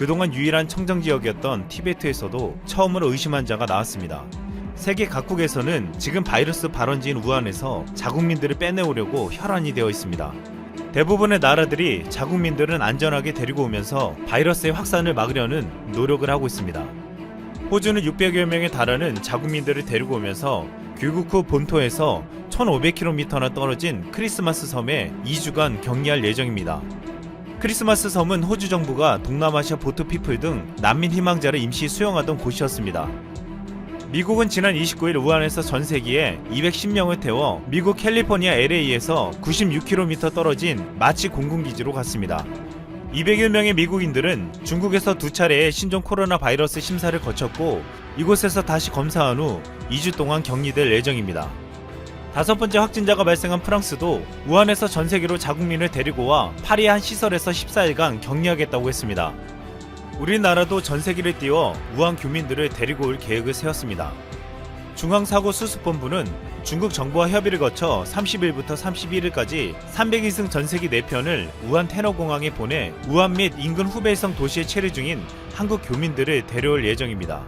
그동안 유일한 청정지역이었던 티베트에서도 처음으로 의심 환자가 나왔습니다. 세계 각국에서는 지금 바이러스 발원지인 우한에서 자국민들을 빼내오려고 혈안이 되어 있습니다. 대부분의 나라들이 자국민들은 안전하게 데리고 오면서 바이러스의 확산을 막으려는 노력을 하고 있습니다. 호주는 600여 명에 달하는 자국민들을 데리고 오면서 귀국 후 본토에서 1500km나 떨어진 크리스마스 섬에 2주간 격리할 예정입니다. 크리스마스 섬은 호주 정부가 동남아시아 보트피플 등 난민 희망자를 임시 수용하던 곳이었습니다. 미국은 지난 29일 우한에서 전 세기에 210명을 태워 미국 캘리포니아 LA에서 96km 떨어진 마치 공군기지로 갔습니다. 201명의 미국인들은 중국에서 2차례의 신종 코로나 바이러스 심사를 거쳤고 이곳에서 다시 검사한 후 2주 동안 격리될 예정입니다. 5번째 확진자가 발생한 프랑스도 우한에서 전 세계로 자국민을 데리고 와 파리의 한 시설에서 14일간 격리하겠다고 했습니다. 우리나라도 전 세계를 띄워 우한 교민들을 데리고 올 계획을 세웠습니다. 중앙사고수습본부는 중국 정부와 협의를 거쳐 30일부터 31일까지 300인승 전세기 4편을 우한 테너공항에 보내 우한 및 인근 후베이성 도시에 체류 중인 한국 교민들을 데려올 예정입니다.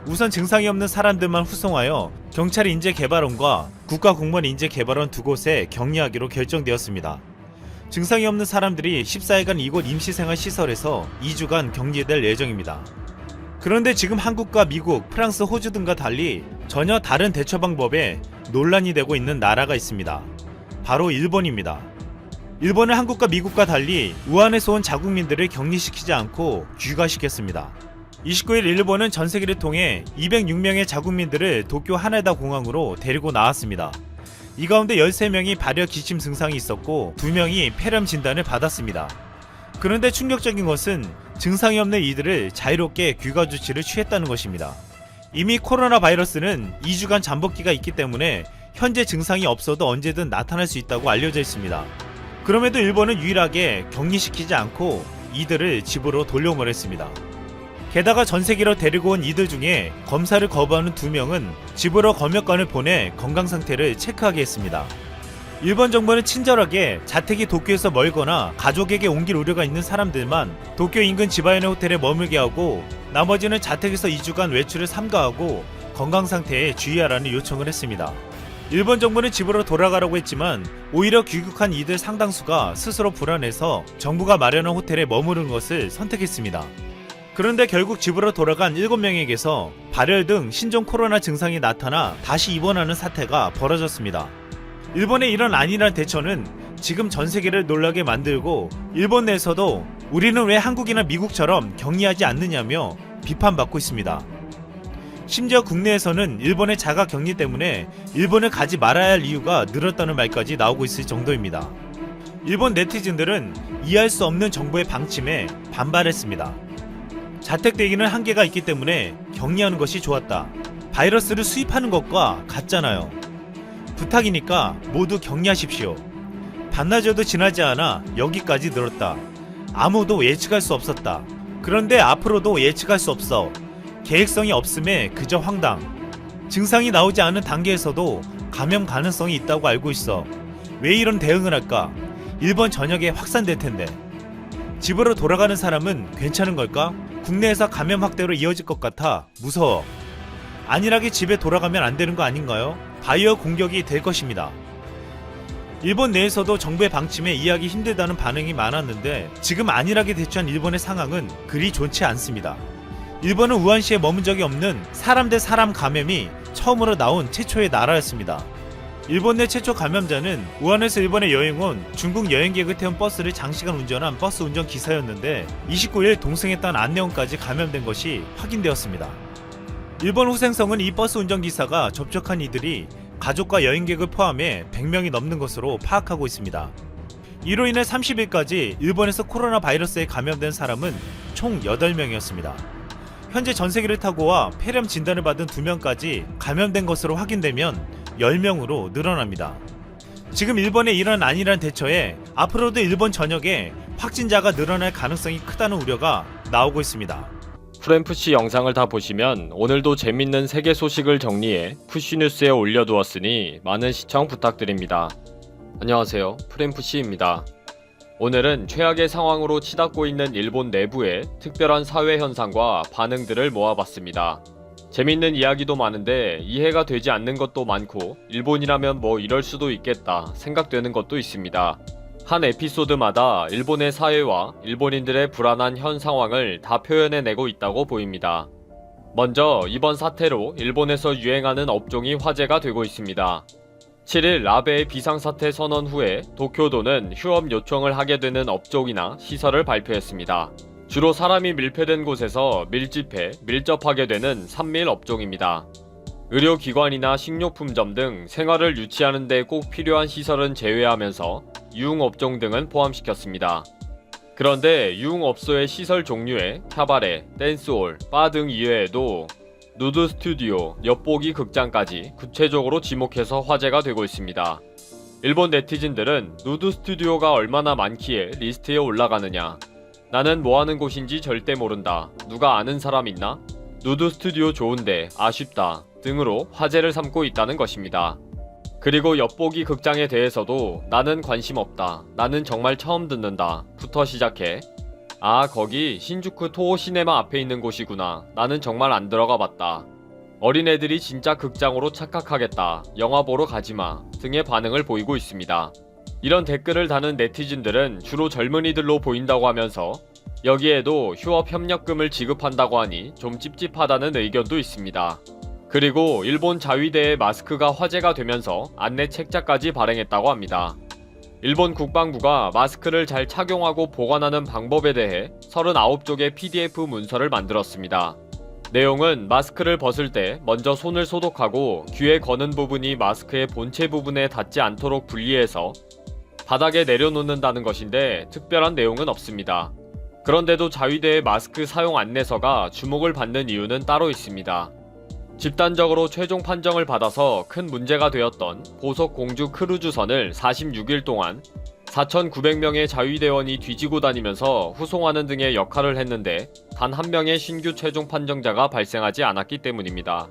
우선 증상이 없는 사람들만 후송하여 경찰인재개발원과 국가공무원인재개발원 두 곳에 격리하기로 결정되었습니다. 증상이 없는 사람들이 14일간 이곳 임시생활시설에서 2주간 격리될 예정입니다. 그런데 지금 한국과 미국, 프랑스, 호주 등과 달리 전혀 다른 대처 방법에 논란이 되고 있는 나라가 있습니다. 바로 일본입니다. 일본은 한국과 미국과 달리 우한에서 온 자국민들을 격리시키지 않고 귀가시켰습니다. 29일 일본은 전세기를 통해 206명의 자국민들을 도쿄 하네다 공항으로 데리고 나왔습니다. 이 가운데 13명이 발열 기침 증상이 있었고 2명이 폐렴 진단을 받았습니다. 그런데 충격적인 것은 증상이 없는 이들을 자유롭게 귀가 조치를 취했다는 것입니다. 이미 코로나 바이러스는 2주간 잠복기가 있기 때문에 현재 증상이 없어도 언제든 나타날 수 있다고 알려져 있습니다. 그럼에도 일본은 유일하게 격리시키지 않고 이들을 집으로 돌려보냈습니다. 게다가 전세기로 데리고 온 이들 중에 검사를 거부하는 2명은 집으로 검역관을 보내 건강 상태를 체크하게 했습니다. 일본 정부는 친절하게 자택이 도쿄에서 멀거나 가족에게 옮길 우려가 있는 사람들만 도쿄 인근 지바현의 호텔에 머물게 하고 나머지는 자택에서 2주간 외출을 삼가하고 건강 상태에 주의하라는 요청을 했습니다. 일본 정부는 집으로 돌아가라고 했지만 오히려 귀국한 이들 상당수가 스스로 불안해서 정부가 마련한 호텔에 머무른 것을 선택했습니다. 그런데 결국 집으로 돌아간 7명에게서 발열 등 신종 코로나 증상이 나타나 다시 입원하는 사태가 벌어졌습니다. 일본의 이런 안일한 대처는 지금 전 세계를 놀라게 만들고 일본 내에서도 우리는 왜 한국이나 미국처럼 격리하지 않느냐며 비판받고 있습니다. 심지어 국내에서는 일본의 자가 격리 때문에 일본을 가지 말아야 할 이유가 늘었다는 말까지 나오고 있을 정도입니다. 일본 네티즌들은 이해할 수 없는 정부의 방침에 반발했습니다. 자택대기는 한계가 있기 때문에 격리하는 것이 좋았다. 바이러스를 수입하는 것과 같잖아요. 부탁이니까 모두 격리하십시오. 반나절도 지나지 않아 여기까지 늘었다. 아무도 예측할 수 없었다. 그런데 앞으로도 예측할 수 없어. 계획성이 없음에 그저 황당. 증상이 나오지 않은 단계에서도 감염 가능성이 있다고 알고 있어. 왜 이런 대응을 할까? 일본 전역에 확산될 텐데. 집으로 돌아가는 사람은 괜찮은 걸까? 국내에서 감염 확대로 이어질 것 같아 무서워. 안일하게 집에 돌아가면 안 되는 거 아닌가요? 바이오 공격이 될 것입니다. 일본 내에서도 정부의 방침에 이해하기 힘들다는 반응이 많았는데 지금 안일하게 대처한 일본의 상황은 그리 좋지 않습니다. 일본은 우한시에 머문 적이 없는 사람 대 사람 감염이 처음으로 나온 최초의 나라였습니다. 일본 내 최초 감염자는 우한에서 일본에 여행 온 중국 여행객을 태운 버스를 장시간 운전한 버스 운전기사였는데 29일 동승했던 안내원까지 감염된 것이 확인되었습니다. 일본 후생성은 이 버스 운전기사가 접촉한 이들이 가족과 여행객을 포함해 100명이 넘는 것으로 파악하고 있습니다. 이로 인해 30일까지 일본에서 코로나 바이러스에 감염된 사람은 총 8명이었습니다. 현재 전세기를 타고 와 폐렴 진단을 받은 2명까지 감염된 것으로 확인되면 10명으로 늘어납니다. 지금 일본의 이런 안일한 대처에 앞으로도 일본 전역에 확진자가 늘어날 가능성이 크다는 우려가 나오고 있습니다. 프렘푸시 영상을 다 보시면 오늘도 재밌는 세계 소식을 정리해 푸시뉴스에 올려두었으니 많은 시청 부탁드립니다. 안녕하세요, 프렘푸시입니다. 오늘은 최악의 상황으로 치닫고 있는 일본 내부의 특별한 사회 현상과 반응들을 모아봤습니다. 재밌는 이야기도 많은데 이해가 되지 않는 것도 많고 일본이라면 뭐 이럴 수도 있겠다 생각되는 것도 있습니다. 한 에피소드마다 일본의 사회와 일본인들의 불안한 현 상황을 다 표현해내고 있다고 보입니다. 먼저 이번 사태로 일본에서 유행하는 업종이 화제가 되고 있습니다. 7일 아베의 비상사태 선언 후에 도쿄도는 휴업 요청을 하게 되는 업종이나 시설을 발표했습니다. 주로 사람이 밀폐된 곳에서 밀집해 밀접하게 되는 산밀 업종입니다. 의료기관이나 식료품점 등 생활을 유치하는 데 꼭 필요한 시설은 제외하면서 유흥업종 등은 포함시켰습니다. 그런데 유흥업소의 시설 종류에 캬바레, 댄스홀, 바 등 이외에도 누드 스튜디오, 엿보기 극장까지 구체적으로 지목해서 화제가 되고 있습니다. 일본 네티즌들은 누드 스튜디오가 얼마나 많기에 리스트에 올라가느냐, 나는 뭐하는 곳인지 절대 모른다, 누가 아는 사람 있나? 누드 스튜디오 좋은데 아쉽다 등으로 화제를 삼고 있다는 것입니다. 그리고 엿보기 극장에 대해서도 나는 관심 없다, 나는 정말 처음 듣는다 부터 시작해 아 거기 신주쿠 토호 시네마 앞에 있는 곳이구나, 나는 정말 안 들어가 봤다, 어린애들이 진짜 극장으로 착각하겠다, 영화 보러 가지마 등의 반응을 보이고 있습니다. 이런 댓글을 다는 네티즌들은 주로 젊은이들로 보인다고 하면서 여기에도 휴업 협력금을 지급한다고 하니 좀 찝찝하다는 의견도 있습니다. 그리고 일본 자위대의 마스크가 화제가 되면서 안내 책자까지 발행했다고 합니다. 일본 국방부가 마스크를 잘 착용하고 보관하는 방법에 대해 39쪽의 PDF 문서를 만들었습니다. 내용은 마스크를 벗을 때 먼저 손을 소독하고 귀에 거는 부분이 마스크의 본체 부분에 닿지 않도록 분리해서 바닥에 내려놓는다는 것인데 특별한 내용은 없습니다. 그런데도 자위대의 마스크 사용 안내서가 주목을 받는 이유는 따로 있습니다. 집단적으로 최종 판정을 받아서 큰 문제가 되었던 보석 공주 크루즈선을 46일 동안 4,900명의 자위대원이 뒤지고 다니면서 후송하는 등의 역할을 했는데 단 한 명의 신규 최종 판정자가 발생하지 않았기 때문입니다.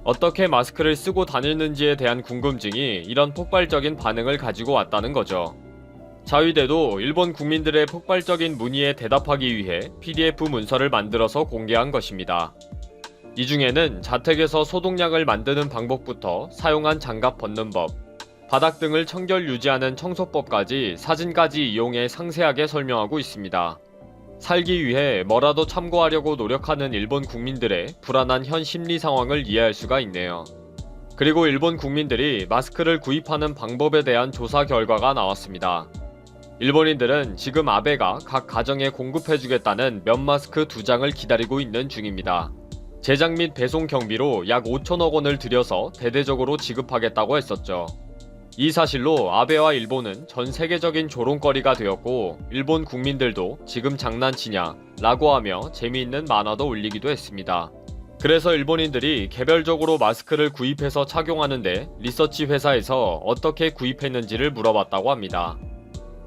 어떻게 마스크를 쓰고 다니는지에 대한 궁금증이 이런 폭발적인 반응을 가지고 왔다는 거죠. 자위대도 일본 국민들의 폭발적인 문의에 대답하기 위해 PDF 문서를 만들어서 공개한 것입니다. 이 중에는 자택에서 소독약을 만드는 방법부터 사용한 장갑 벗는 법, 바닥 등을 청결 유지하는 청소법까지 사진까지 이용해 상세하게 설명하고 있습니다. 살기 위해 뭐라도 참고하려고 노력하는 일본 국민들의 불안한 현 심리 상황을 이해할 수가 있네요. 그리고 일본 국민들이 마스크를 구입하는 방법에 대한 조사 결과가 나왔습니다. 일본인들은 지금 아베가 각 가정에 공급해주겠다는 면 마스크 2장을 기다리고 있는 중입니다. 제작 및 배송 경비로 약 5천억 원을 들여서 대대적으로 지급하겠다고 했었죠. 이 사실로 아베와 일본은 전 세계적인 조롱거리가 되었고 일본 국민들도 지금 장난치냐 라고 하며 재미있는 만화도 올리기도 했습니다. 그래서 일본인들이 개별적으로 마스크를 구입해서 착용하는데 리서치 회사에서 어떻게 구입했는지를 물어봤다고 합니다.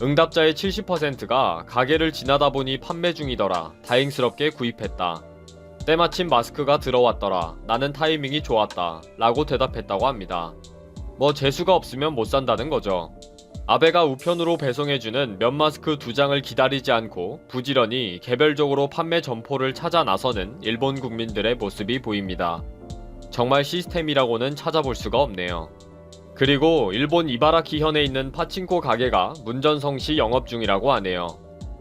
응답자의 70%가 가게를 지나다 보니 판매 중이더라, 다행스럽게 구입했다, 때마침 마스크가 들어왔더라, 나는 타이밍이 좋았다 라고 대답했다고 합니다. 뭐 재수가 없으면 못 산다는 거죠. 아베가 우편으로 배송해주는 면 마스크 2장을 기다리지 않고 부지런히 개별적으로 판매 점포를 찾아 나서는 일본 국민들의 모습이 보입니다. 정말 시스템이라고는 찾아볼 수가 없네요. 그리고 일본 이바라키현에 있는 파친코 가게가 문전성시 영업 중이라고 하네요.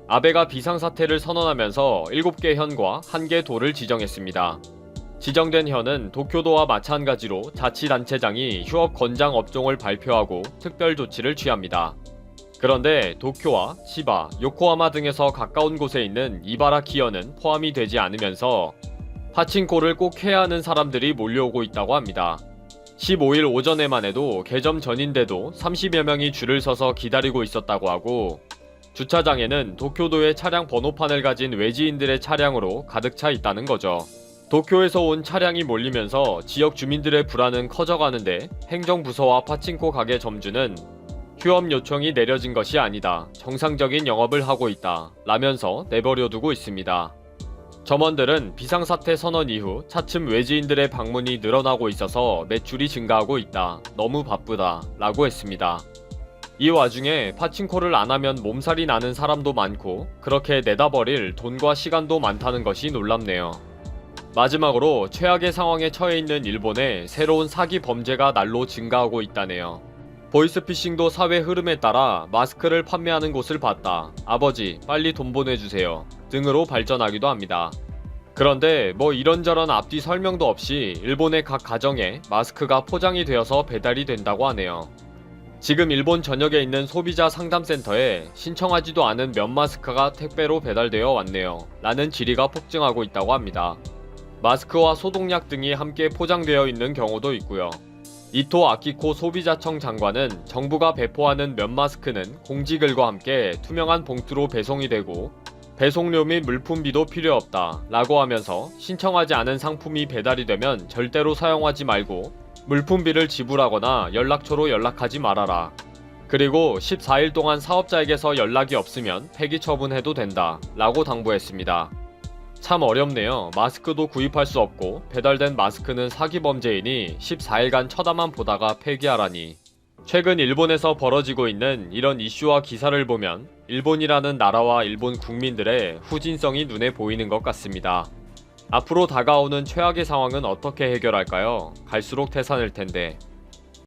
아베가 비상사태를 선언하면서 7개 현과 1개 도를 지정했습니다. 지정된 현은 도쿄도와 마찬가지로 자치단체장이 휴업 권장 업종을 발표하고 특별 조치를 취합니다. 그런데 도쿄와 치바, 요코하마 등에서 가까운 곳에 있는 이바라키현은 포함이 되지 않으면서 파친코를 꼭 해야 하는 사람들이 몰려오고 있다고 합니다. 15일 오전에만 해도 개점 전인데도 30여 명이 줄을 서서 기다리고 있었다고 하고 주차장에는 도쿄도의 차량 번호판을 가진 외지인들의 차량으로 가득 차 있다는 거죠. 도쿄에서 온 차량이 몰리면서 지역 주민들의 불안은 커져가는데 행정부서와 파친코 가게 점주는 휴업 요청이 내려진 것이 아니다, 정상적인 영업을 하고 있다 라면서 내버려두고 있습니다. 점원들은 비상사태 선언 이후 차츰 외지인들의 방문이 늘어나고 있어서 매출이 증가하고 있다, 너무 바쁘다 라고 했습니다. 이 와중에 파친코를 안 하면 몸살이 나는 사람도 많고 그렇게 내다 버릴 돈과 시간도 많다는 것이 놀랍네요. 마지막으로 최악의 상황에 처해 있는 일본에 새로운 사기 범죄가 날로 증가하고 있다네요. 보이스피싱도 사회 흐름에 따라 마스크를 판매하는 곳을 봤다. 아버지, 빨리 돈 보내주세요. 등으로 발전하기도 합니다. 그런데 뭐 이런저런 앞뒤 설명도 없이 일본의 각 가정에 마스크가 포장이 되어서 배달이 된다고 하네요. 지금 일본 전역에 있는 소비자 상담센터에 신청하지도 않은 면 마스크가 택배로 배달되어 왔네요. 라는 질의가 폭증하고 있다고 합니다. 마스크와 소독약 등이 함께 포장되어 있는 경우도 있고요. 이토 아키코 소비자청 장관은 정부가 배포하는 면 마스크는 공지글과 함께 투명한 봉투로 배송이 되고 배송료 및 물품비도 필요 없다 라고 하면서 신청하지 않은 상품이 배달이 되면 절대로 사용하지 말고 물품비를 지불하거나 연락처로 연락하지 말아라. 그리고 14일 동안 사업자에게서 연락이 없으면 폐기 처분해도 된다 라고 당부했습니다. 참 어렵네요. 마스크도 구입할 수 없고 배달된 마스크는 사기 범죄이니 14일간 쳐다만 보다가 폐기하라니. 최근 일본에서 벌어지고 있는 이런 이슈와 기사를 보면 일본이라는 나라와 일본 국민들의 후진성이 눈에 보이는 것 같습니다. 앞으로 다가오는 최악의 상황은 어떻게 해결할까요? 갈수록 태산일 텐데.